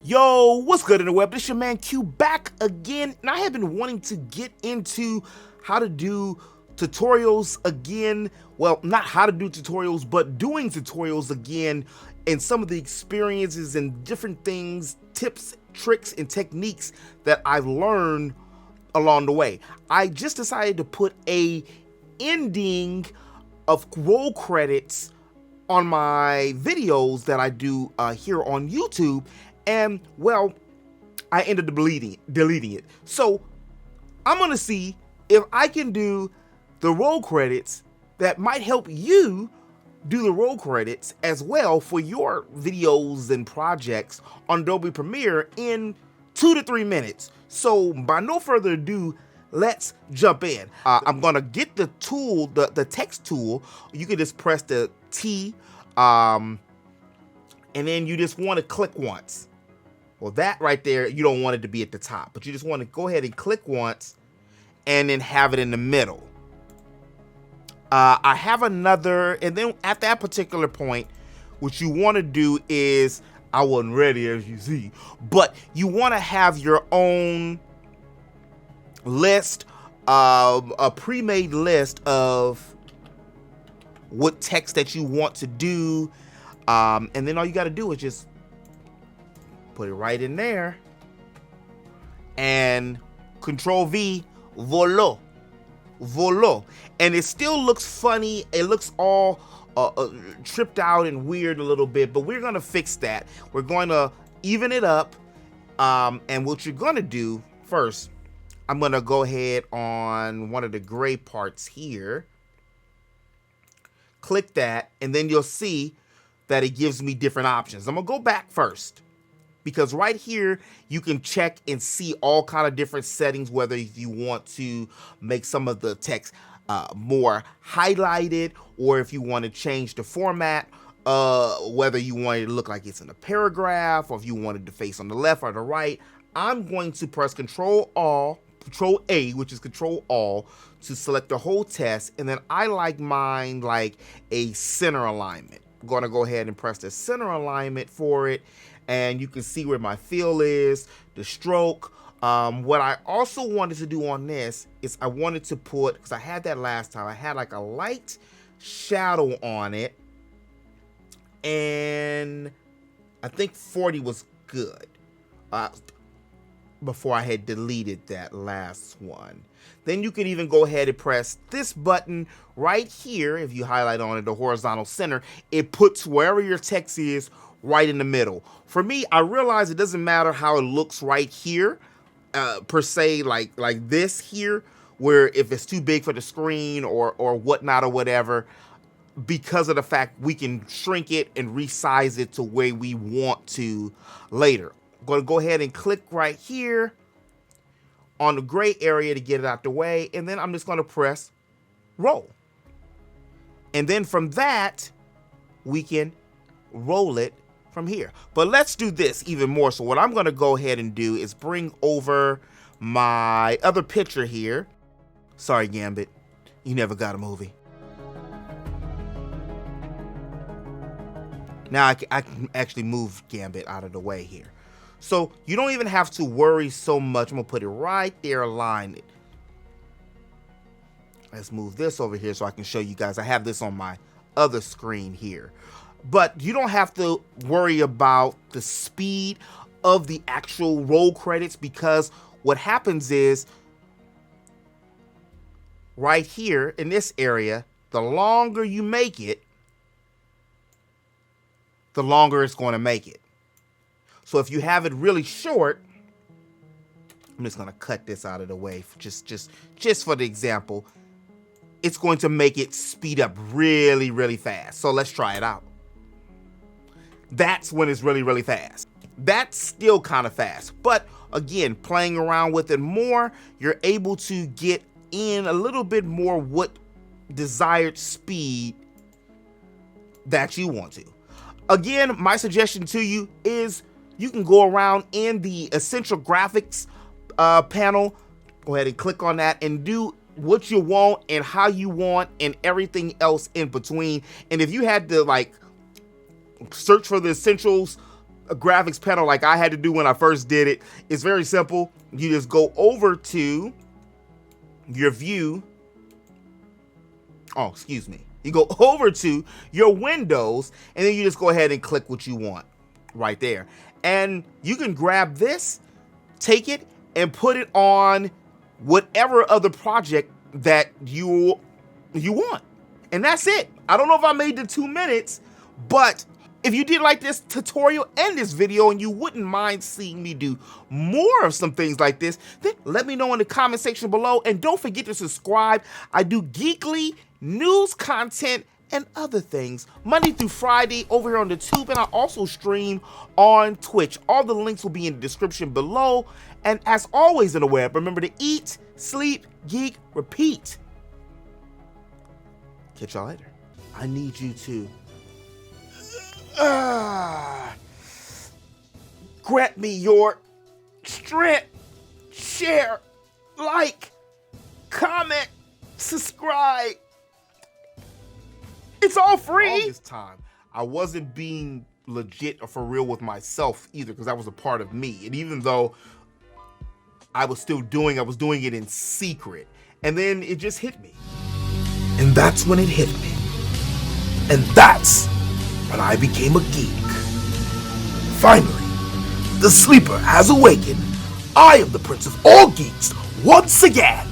Yo, what's good in the web? This your man Q back again, and I have been wanting to get into how to do tutorials again. Well, not how to do tutorials, but doing tutorials again, and some of the experiences and different things, tips, tricks, and techniques that I've learned along the way. I just decided to put a ending of roll credits on my videos that I do here on YouTube. And well, I ended up deleting it. So I'm gonna see if I can do the roll credits that might help you do the roll credits as well for your videos and projects on Adobe Premiere in 2 to 3 minutes. So by no further ado, let's jump in. I'm gonna get the tool, the text tool. You can just press the T, and then you just want to click once. Well, that right there, you don't want it to be at the top, but you just want to go ahead and click once and then have it in the middle. I have another, and then at that particular point, what you want to do is, I wasn't ready as you see, but you want to have your own list, a pre-made list of what text that you want to do, and then all you got to do is just put it right in there, and Control V, voila, and it still looks funny. It looks all tripped out and weird a little bit, but we're gonna fix that. We're going to even it up, and what you're gonna do first, I'm gonna go ahead on one of the gray parts here, click that, and then you'll see that it gives me different options. I'm gonna go back first, because right here, you can check and see all kind of different settings, whether you want to make some of the text more highlighted, or if you want to change the format, whether you want it to look like it's in a paragraph, or if you want it to face on the left or the right. I'm going to press Control A, which is Control All, to select the whole text, and then I like mine like a center alignment. I'm gonna go ahead and press the center alignment for it, and you can see where my fill is, the stroke. What I also wanted to do on this is I wanted to put, because I had that last time, I had like a light shadow on it, and I think 40 was good before I had deleted that last one. Then you can even go ahead and press this button right here. If you highlight on it, the horizontal center, it puts wherever your text is right in the middle. For me, I realize it doesn't matter how it looks right here, per se, like this here, where if it's too big for the screen or whatnot or whatever, because of the fact we can shrink it and resize it to where we want to later. I'm going to go ahead and click right here on the gray area to get it out the way, and then I'm just going to press roll. And then from that, we can roll it from here. But let's do this even more. So what I'm going to go ahead and do is bring over my other picture here. Sorry, Gambit, you never got a movie. Now I can actually move Gambit out of the way here. So you don't even have to worry so much. I'm gonna put it right there, align it. Let's move this over here so I can show you guys. I have this on my other screen here. But you don't have to worry about the speed of the actual roll credits, because what happens is right here in this area, the longer you make it, the longer it's going to make it. So if you have it really short, I'm just going to cut this out of the way for just for the example. It's going to make it speed up really, really fast. So let's try it out. That's when it's really, really fast. That's still kind of fast. But again, playing around with it more, you're able to get in a little bit more what desired speed that you want to. Again, my suggestion to you is you can go around in the essential graphics panel, go ahead and click on that and do what you want and how you want and everything else in between. And if you had to like search for the essentials a graphics panel like I had to do when I first did it. It's very simple. You just go over to your view. Oh, excuse me. You go over to your windows, and then you just go ahead and click what you want right there. And you can grab this, take it, and put it on whatever other project that you want. And that's it. I don't know if I made the 2 minutes, but if you did like this tutorial and this video and you wouldn't mind seeing me do more of some things like this, then let me know in the comment section below. And don't forget to subscribe. I do geekly news content and other things Monday through Friday over here on the tube, and I also stream on Twitch. All the links will be in the description below. And as always in the web, remember to eat, sleep, geek, repeat. Catch y'all later. I need you to grant me your strength. Share, like, comment, subscribe. It's all free. All this time, I wasn't being legit or for real with myself either, because that was a part of me. And even though I was doing it in secret. And then it just hit me. And that's when it hit me. And that's when I became a geek. Finally, the sleeper has awakened. I am the prince of all geeks once again.